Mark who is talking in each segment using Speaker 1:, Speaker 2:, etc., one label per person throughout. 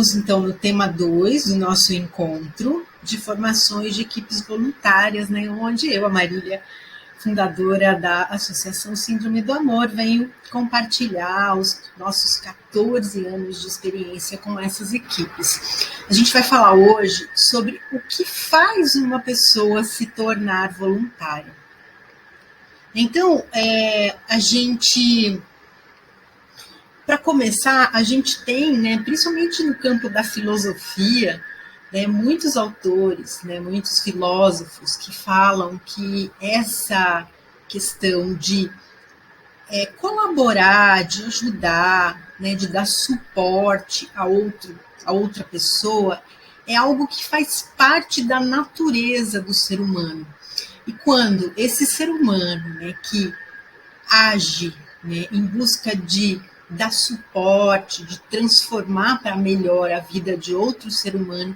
Speaker 1: estamos, então, no tema 2 do nosso encontro de formações de equipes voluntárias, né, onde eu, a Marília, fundadora da Associação Síndrome do Amor, venho compartilhar os nossos 14 anos de experiência com essas equipes. A gente vai falar hoje sobre o que faz uma pessoa se tornar voluntária. Então, para começar, a gente tem, né, principalmente no campo da filosofia, né, muitos autores, né, muitos filósofos que falam que essa questão de colaborar, de ajudar, né, de dar suporte a outra pessoa, é algo que faz parte da natureza do ser humano. E quando esse ser humano, né, que age, né, em busca de dar suporte, de transformar para melhor a vida de outro ser humano,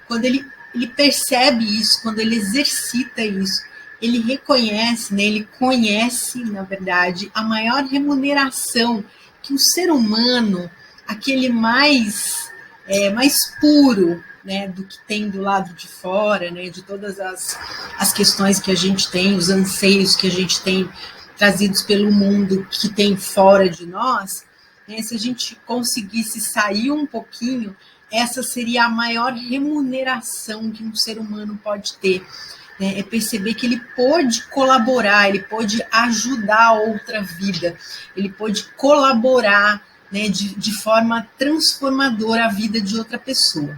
Speaker 1: quando ele percebe isso, quando ele exercita isso, ele reconhece, né, ele conhece, na verdade, a maior remuneração que o ser humano, aquele mais puro, né, do que tem do lado de fora, né, de todas as questões que a gente tem, os anseios que a gente tem trazidos pelo mundo que tem fora de nós, né, se a gente conseguisse sair um pouquinho, essa seria a maior remuneração que um ser humano pode ter, né, é perceber que ele pode colaborar, ele pode ajudar outra vida, ele pode colaborar, né, de forma transformadora a vida de outra pessoa.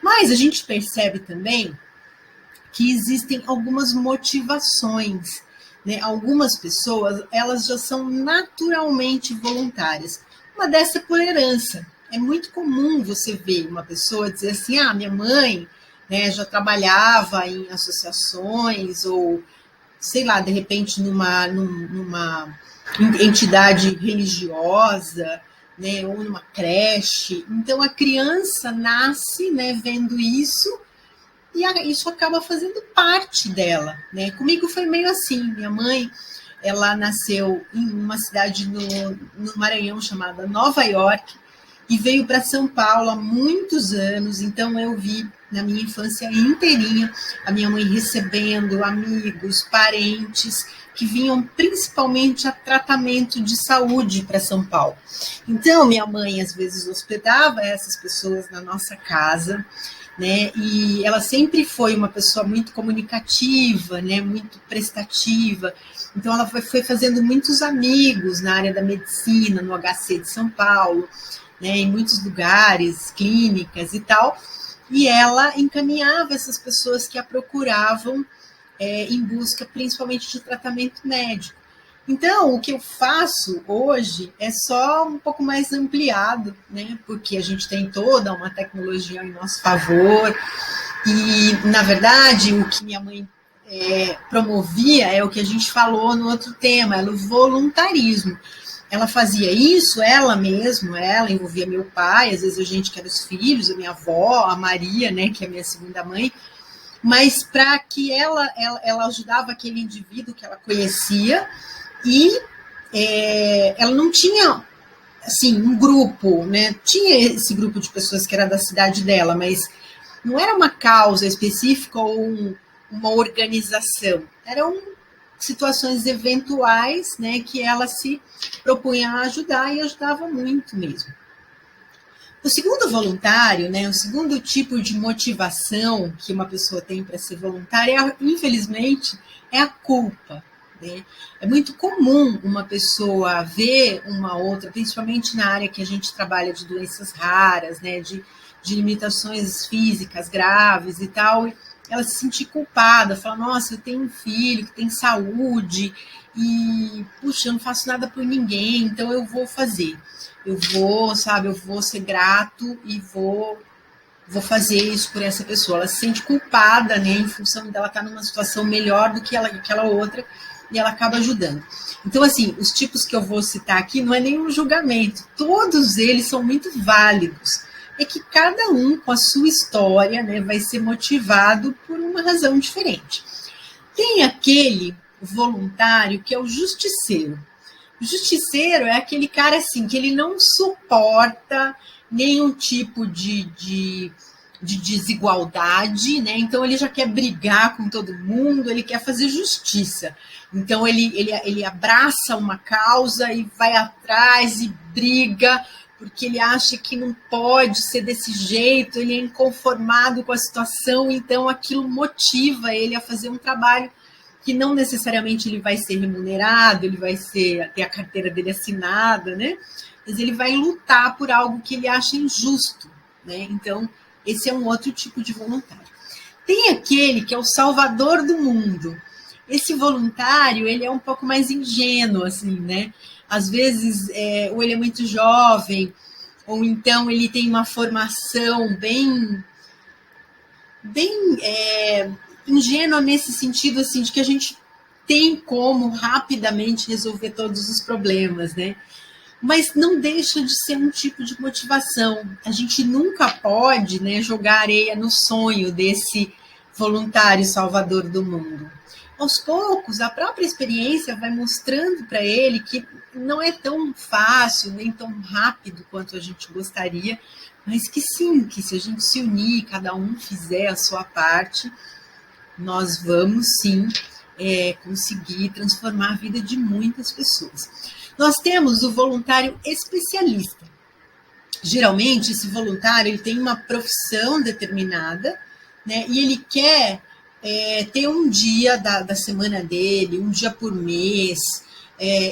Speaker 1: Mas a gente percebe também que existem algumas motivações, né? Algumas pessoas, elas já são naturalmente voluntárias. Uma dessa é por herança. É muito comum você ver uma pessoa dizer assim, minha mãe, né, já trabalhava em associações, ou, sei lá, de repente numa entidade religiosa, né, ou numa creche. Então a criança nasce, né, vendo isso, e isso acaba fazendo parte dela, né? Comigo foi meio assim. Minha mãe, ela nasceu em uma cidade no Maranhão chamada Nova York e veio para São Paulo há muitos anos. Então eu vi na minha infância inteirinha a minha mãe recebendo amigos, parentes que vinham principalmente a tratamento de saúde para São Paulo. Então minha mãe às vezes hospedava essas pessoas na nossa casa, né? E ela sempre foi uma pessoa muito comunicativa, né? Muito prestativa. Então ela foi fazendo muitos amigos na área da medicina, no HC de São Paulo, né? Em muitos lugares, clínicas e tal. E ela encaminhava essas pessoas que a procuravam em busca principalmente de tratamento médico. Então, o que eu faço hoje é só um pouco mais ampliado, né? Porque a gente tem toda uma tecnologia em nosso favor. E, na verdade, o que minha mãe promovia é o que a gente falou no outro tema, é o voluntarismo. Ela fazia isso, ela mesma, ela envolvia meu pai, às vezes a gente que era os filhos, a minha avó, a Maria, né, que é a minha segunda mãe, mas para que ela ajudava aquele indivíduo que ela conhecia, e ela não tinha assim um grupo, né? Tinha esse grupo de pessoas que era da cidade dela, mas não era uma causa específica ou uma organização. Eram situações eventuais, né, que ela se propunha a ajudar e ajudava muito mesmo. O segundo voluntário, né, o segundo tipo de motivação que uma pessoa tem para ser voluntária, infelizmente, é a culpa. Né? É muito comum uma pessoa ver uma outra, principalmente na área que a gente trabalha de doenças raras, né, de limitações físicas graves e tal, ela se sentir culpada, falar, nossa, eu tenho um filho que tem saúde e, puxa, eu não faço nada por ninguém, então eu vou fazer. Eu vou ser grato e vou fazer isso por essa pessoa. Ela se sente culpada, né, em função dela estar numa situação melhor do que aquela outra, e ela acaba ajudando. Então, assim, os tipos que eu vou citar aqui não é nenhum julgamento, todos eles são muito válidos. É que cada um, com a sua história, né, vai ser motivado por uma razão diferente. Tem aquele voluntário que é o justiceiro. O justiceiro é aquele cara assim, que ele não suporta nenhum tipo de desigualdade, né? Então ele já quer brigar com todo mundo, ele quer fazer justiça. Então ele abraça uma causa e vai atrás e briga, porque ele acha que não pode ser desse jeito, ele é inconformado com a situação, então aquilo motiva ele a fazer um trabalho que não necessariamente ele vai ser remunerado, ele vai ter a carteira dele assinada, né? Mas ele vai lutar por algo que ele acha injusto, né? Então, esse é um outro tipo de voluntário. Tem aquele que é o salvador do mundo. Esse voluntário, ele é um pouco mais ingênuo, assim, né? Às vezes, ou ele é muito jovem, ou então ele tem uma formação bem ingênua nesse sentido, assim, de que a gente tem como rapidamente resolver todos os problemas, né? Mas não deixa de ser um tipo de motivação. A gente nunca pode, né, jogar areia no sonho desse voluntário salvador do mundo. Aos poucos, a própria experiência vai mostrando para ele que não é tão fácil, nem tão rápido quanto a gente gostaria, mas que sim, que se a gente se unir, cada um fizer a sua parte, nós vamos sim conseguir transformar a vida de muitas pessoas. Nós temos o voluntário especialista. Geralmente, esse voluntário ele tem uma profissão determinada, né, e ele quer ter um dia da semana dele, um dia por mês,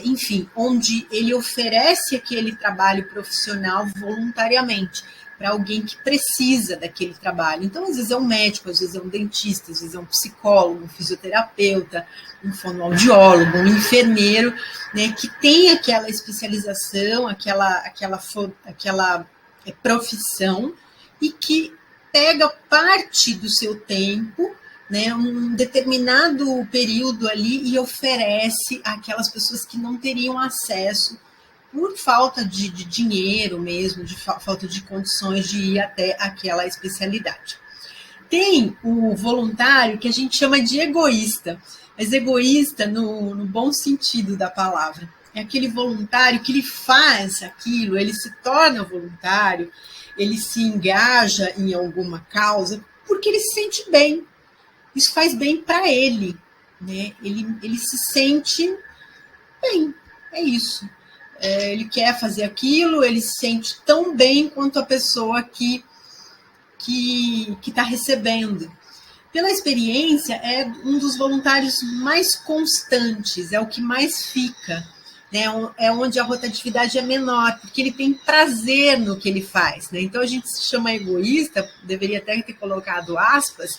Speaker 1: enfim, onde ele oferece aquele trabalho profissional voluntariamente para alguém que precisa daquele trabalho. Então, às vezes é um médico, às vezes é um dentista, às vezes é um psicólogo, um fisioterapeuta, um fonoaudiólogo, um enfermeiro, né, que tem aquela especialização, aquela profissão e que pega parte do seu tempo, né, um determinado período ali e oferece àquelas pessoas que não teriam acesso por falta de dinheiro mesmo, de falta de condições de ir até aquela especialidade. Tem o voluntário que a gente chama de egoísta, mas egoísta no bom sentido da palavra. É aquele voluntário que ele faz aquilo, ele se torna voluntário, ele se engaja em alguma causa porque ele se sente bem. Isso faz bem para ele, né? Ele se sente bem, é isso. Ele quer fazer aquilo, ele se sente tão bem quanto a pessoa que está recebendo. Pela experiência, é um dos voluntários mais constantes, é o que mais fica, né? É onde a rotatividade é menor, porque ele tem prazer no que ele faz, né? Então a gente se chama egoísta, deveria até ter colocado aspas,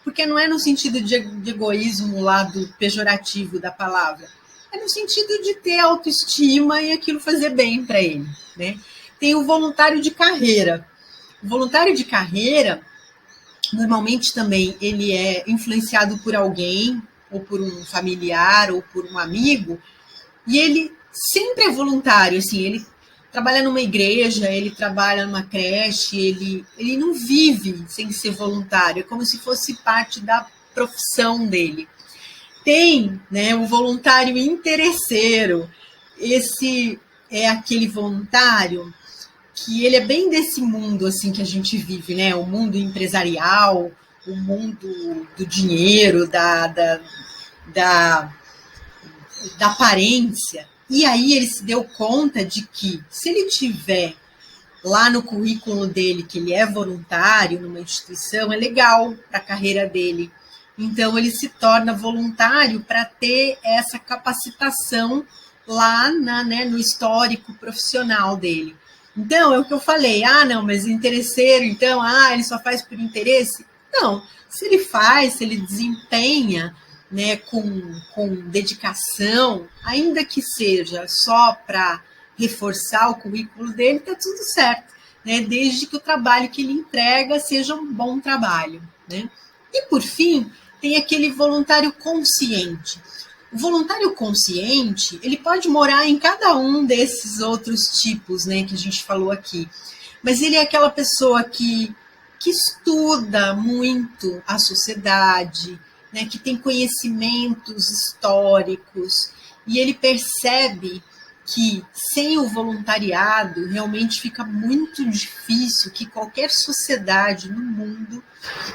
Speaker 1: porque não é no sentido de egoísmo no lado pejorativo da palavra, é no sentido de ter autoestima e aquilo fazer bem para ele, né? Tem o voluntário de carreira. O voluntário de carreira, normalmente também ele é influenciado por alguém, ou por um familiar, ou por um amigo, e ele sempre é voluntário, assim, ele trabalha numa igreja, ele trabalha numa creche, ele não vive sem ser voluntário, é como se fosse parte da profissão dele. Tem, né, o voluntário interesseiro, esse é aquele voluntário que ele é bem desse mundo assim que a gente vive, né? O mundo empresarial, o mundo do dinheiro, da aparência. E aí ele se deu conta de que se ele tiver lá no currículo dele que ele é voluntário numa instituição, é legal para a carreira dele. Então ele se torna voluntário para ter essa capacitação lá no histórico profissional dele. Então, é o que eu falei, não, mas interesseiro, então, ele só faz por interesse? Não, se ele faz, se ele desempenha, né, com dedicação, ainda que seja só para reforçar o currículo dele, está tudo certo, né, desde que o trabalho que ele entrega seja um bom trabalho, né. E, por fim, tem aquele voluntário consciente. O voluntário consciente, ele pode morar em cada um desses outros tipos, né, que a gente falou aqui. Mas ele é aquela pessoa que estuda muito a sociedade, né, que tem conhecimentos históricos, e ele percebe que sem o voluntariado realmente fica muito difícil que qualquer sociedade no mundo,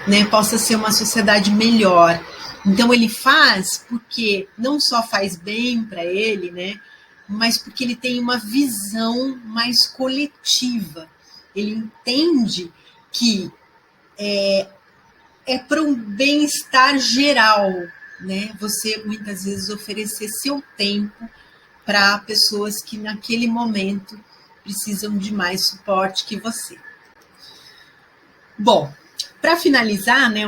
Speaker 1: né, possa ser uma sociedade melhor. Então ele faz porque não só faz bem para ele, né, mas porque ele tem uma visão mais coletiva. Ele entende que é para um bem-estar geral, né? Você muitas vezes oferecer seu tempo para pessoas que naquele momento precisam de mais suporte que você. Bom, para finalizar, né,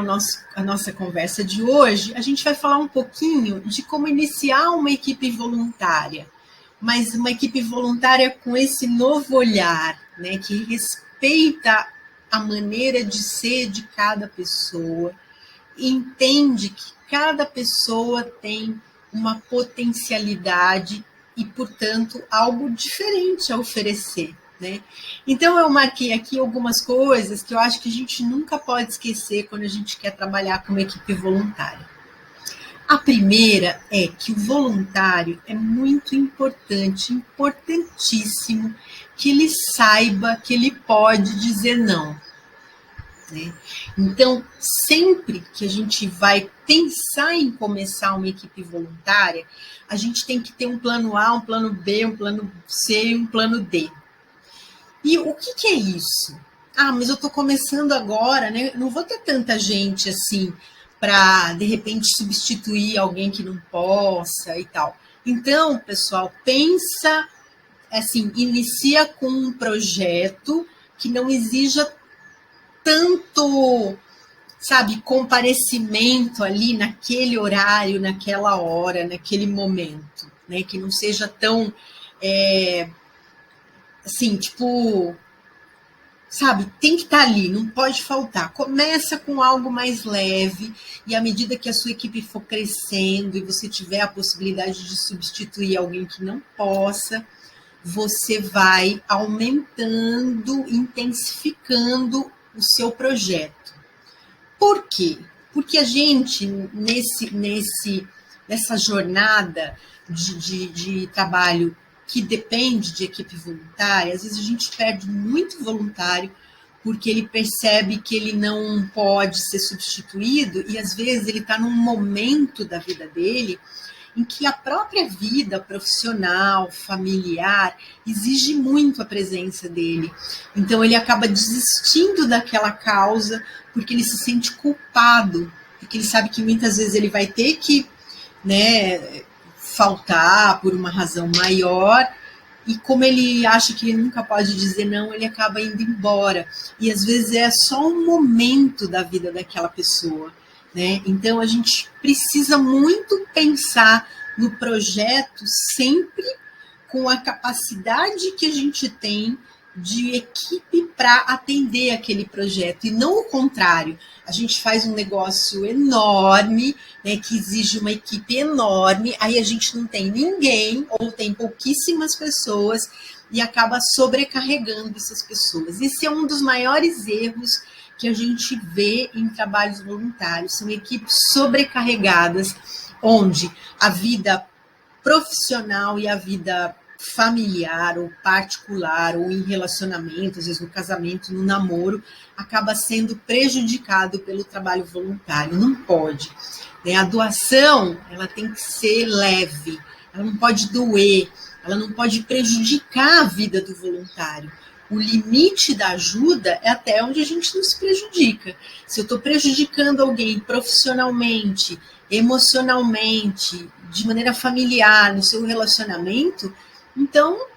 Speaker 1: a nossa conversa de hoje, a gente vai falar um pouquinho de como iniciar uma equipe voluntária, mas uma equipe voluntária com esse novo olhar, né, que respeita a maneira de ser de cada pessoa, entende que cada pessoa tem uma potencialidade e, portanto, algo diferente a oferecer, né? Então, eu marquei aqui algumas coisas que eu acho que a gente nunca pode esquecer quando a gente quer trabalhar com uma equipe voluntária. A primeira é que o voluntário é muito importante, importantíssimo, que ele saiba que ele pode dizer não. Né? Então, sempre que a gente vai pensar em começar uma equipe voluntária, a gente tem que ter um plano A, um plano B, um plano C e um plano D. E o que é isso? Ah, mas eu estou começando agora, né? Não vou ter tanta gente assim para, de repente, substituir alguém que não possa e tal. Então, pessoal, pensa assim, inicia com um projeto que não exija tanto, sabe, comparecimento ali naquele horário, naquela hora, naquele momento, né? Que não seja tão, assim, tipo, sabe, tem que estar ali, não pode faltar. Começa com algo mais leve e à medida que a sua equipe for crescendo e você tiver a possibilidade de substituir alguém que não possa, você vai aumentando, intensificando o seu projeto. Por quê? Porque a gente, nessa jornada de trabalho que depende de equipe voluntária, às vezes a gente perde muito voluntário porque ele percebe que ele não pode ser substituído e às vezes ele está num momento da vida dele em que a própria vida profissional, familiar, exige muito a presença dele. Então ele acaba desistindo daquela causa porque ele se sente culpado, porque ele sabe que muitas vezes ele vai ter que, né, faltar por uma razão maior, e como ele acha que ele nunca pode dizer não, ele acaba indo embora. E às vezes é só um momento da vida daquela pessoa. Né? Então a gente precisa muito pensar no projeto sempre com a capacidade que a gente tem de equipe para atender aquele projeto e não o contrário. A gente faz um negócio enorme, né, que exige uma equipe enorme, aí a gente não tem ninguém ou tem pouquíssimas pessoas e acaba sobrecarregando essas pessoas. Esse é um dos maiores erros que a gente vê em trabalhos voluntários, são equipes sobrecarregadas, onde a vida profissional e a vida familiar ou particular ou em relacionamento, às vezes no casamento, no namoro, acaba sendo prejudicado pelo trabalho voluntário. Não pode. Né? A doação, ela tem que ser leve, ela não pode doer, ela não pode prejudicar a vida do voluntário. O limite da ajuda é até onde a gente não se prejudica. Se eu estou prejudicando alguém profissionalmente, emocionalmente, de maneira familiar, no seu relacionamento, então,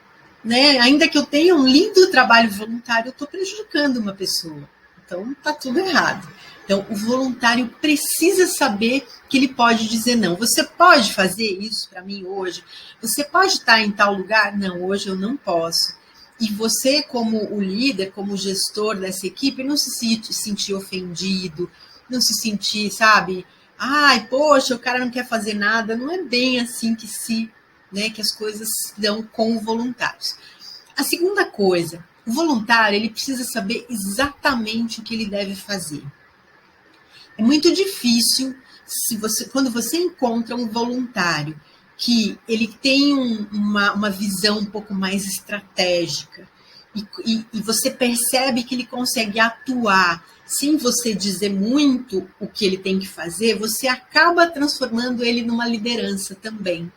Speaker 1: né, ainda que eu tenha um lindo trabalho voluntário, eu estou prejudicando uma pessoa. Então, está tudo errado. Então, o voluntário precisa saber que ele pode dizer não. Você pode fazer isso para mim hoje? Você pode estar em tal lugar? Não, hoje eu não posso. E você, como o líder, como o gestor dessa equipe, não se sentir ofendido, não se sentir, sabe? Ai, poxa, o cara não quer fazer nada. Não é bem assim que que as coisas se dão com voluntários. A segunda coisa, o voluntário, ele precisa saber exatamente o que ele deve fazer. É muito difícil quando você encontra um voluntário que ele tem uma visão um pouco mais estratégica e você percebe que ele consegue atuar sem você dizer muito o que ele tem que fazer, você acaba transformando ele numa liderança também.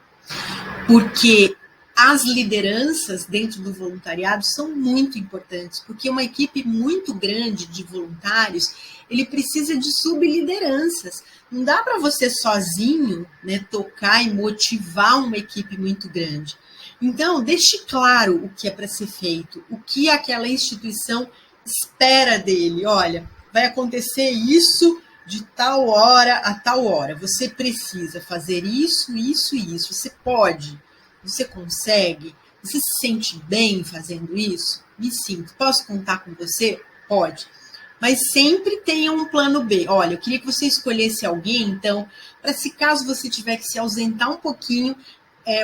Speaker 1: Porque as lideranças dentro do voluntariado são muito importantes, porque uma equipe muito grande de voluntários, ele precisa de sublideranças. Não dá para você sozinho, né, tocar e motivar uma equipe muito grande. Então, deixe claro o que é para ser feito, o que aquela instituição espera dele. Olha, vai acontecer isso de tal hora a tal hora. Você precisa fazer isso, isso e isso. Você pode, você consegue, você se sente bem fazendo isso? Me sinto. Posso contar com você? Pode. Mas sempre tenha um plano B. Olha, eu queria que você escolhesse alguém, então, para se caso você tiver que se ausentar um pouquinho,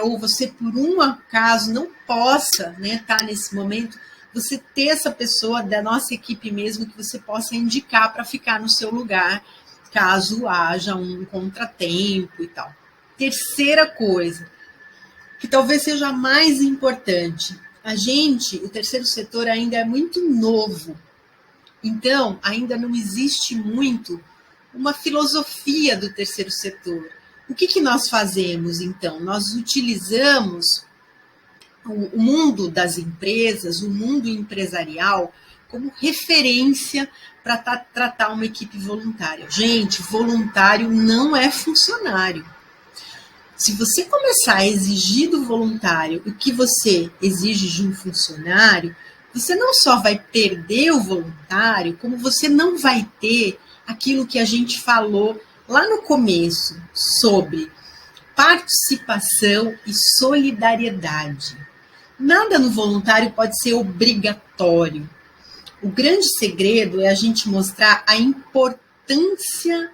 Speaker 1: ou você por um acaso não possa, né, tá nesse momento, você ter essa pessoa da nossa equipe mesmo que você possa indicar para ficar no seu lugar, caso haja um contratempo e tal. Terceira coisa, que talvez seja a mais importante, o terceiro setor ainda é muito novo, então ainda não existe muito uma filosofia do terceiro setor. O que nós fazemos, então? Nós utilizamos o mundo das empresas, o mundo empresarial, como referência para tratar uma equipe voluntária. Gente, voluntário não é funcionário. Se você começar a exigir do voluntário o que você exige de um funcionário, você não só vai perder o voluntário, como você não vai ter aquilo que a gente falou lá no começo sobre participação e solidariedade. Nada no voluntário pode ser obrigatório. O grande segredo é a gente mostrar a importância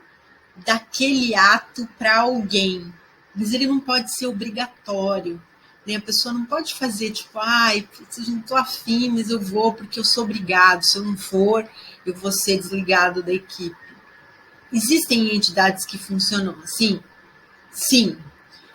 Speaker 1: daquele ato para alguém, mas ele não pode ser obrigatório. Né? A pessoa não pode fazer tipo, eu não estou afim, mas eu vou porque eu sou obrigado. Se eu não for, eu vou ser desligado da equipe. Existem entidades que funcionam assim? Sim.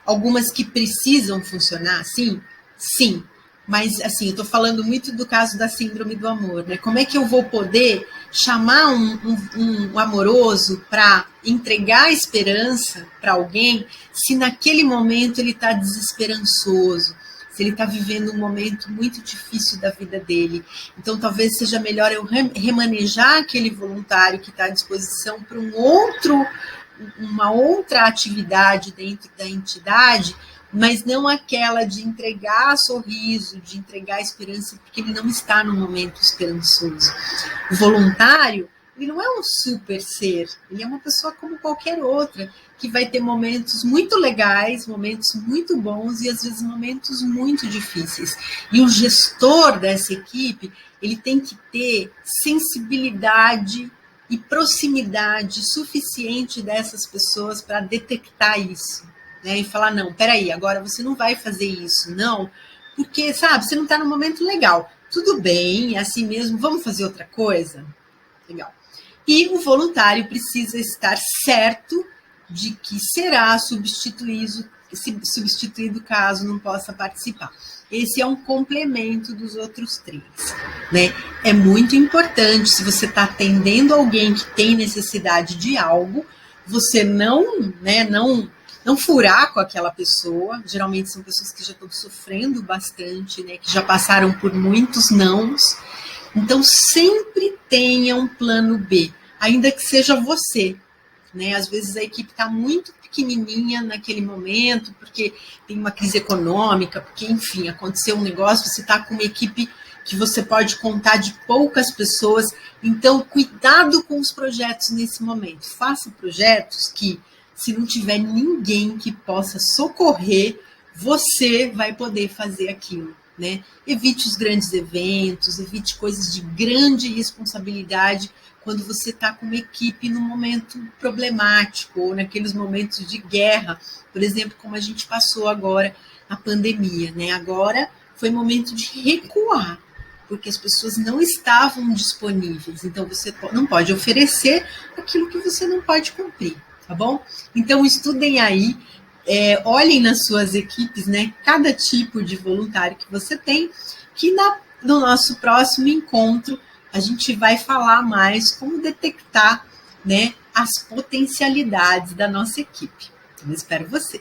Speaker 1: Algumas que precisam funcionar assim? Sim. Mas, assim, eu estou falando muito do caso da síndrome do amor, né? Como é que eu vou poder chamar um amoroso para entregar a esperança para alguém se naquele momento ele está desesperançoso, se ele está vivendo um momento muito difícil da vida dele? Então, talvez seja melhor eu remanejar aquele voluntário que está à disposição para uma outra atividade dentro da entidade, mas não aquela de entregar sorriso, de entregar esperança, porque ele não está num momento esperançoso. O voluntário, ele não é um super ser, ele é uma pessoa como qualquer outra, que vai ter momentos muito legais, momentos muito bons e às vezes momentos muito difíceis. E o gestor dessa equipe, ele tem que ter sensibilidade e proximidade suficiente dessas pessoas para detectar isso. Né, e falar, não, peraí, agora você não vai fazer isso, não, porque, sabe, você não está no momento legal. Tudo bem, é assim mesmo, vamos fazer outra coisa? Legal. E o voluntário precisa estar certo de que será substituído caso não possa participar. Esse é um complemento dos outros três. Né? É muito importante, se você está atendendo alguém que tem necessidade de algo, você não furar com aquela pessoa. Geralmente são pessoas que já estão sofrendo bastante, né, que já passaram por muitos nãos. Então, sempre tenha um plano B, ainda que seja você. Né? Às vezes a equipe está muito pequenininha naquele momento, porque tem uma crise econômica, porque, enfim, aconteceu um negócio, você está com uma equipe que você pode contar de poucas pessoas. Então, cuidado com os projetos nesse momento. Faça projetos que, se não tiver ninguém que possa socorrer, você vai poder fazer aquilo. Né? Evite os grandes eventos, evite coisas de grande responsabilidade quando você está com uma equipe num momento problemático ou naqueles momentos de guerra, por exemplo, como a gente passou agora na pandemia. Né? Agora foi momento de recuar, porque as pessoas não estavam disponíveis. Então, você não pode oferecer aquilo que você não pode cumprir. Tá bom? Então, estudem aí, olhem nas suas equipes, né, cada tipo de voluntário que você tem, que no nosso próximo encontro a gente vai falar mais como detectar, né, as potencialidades da nossa equipe. Eu espero você.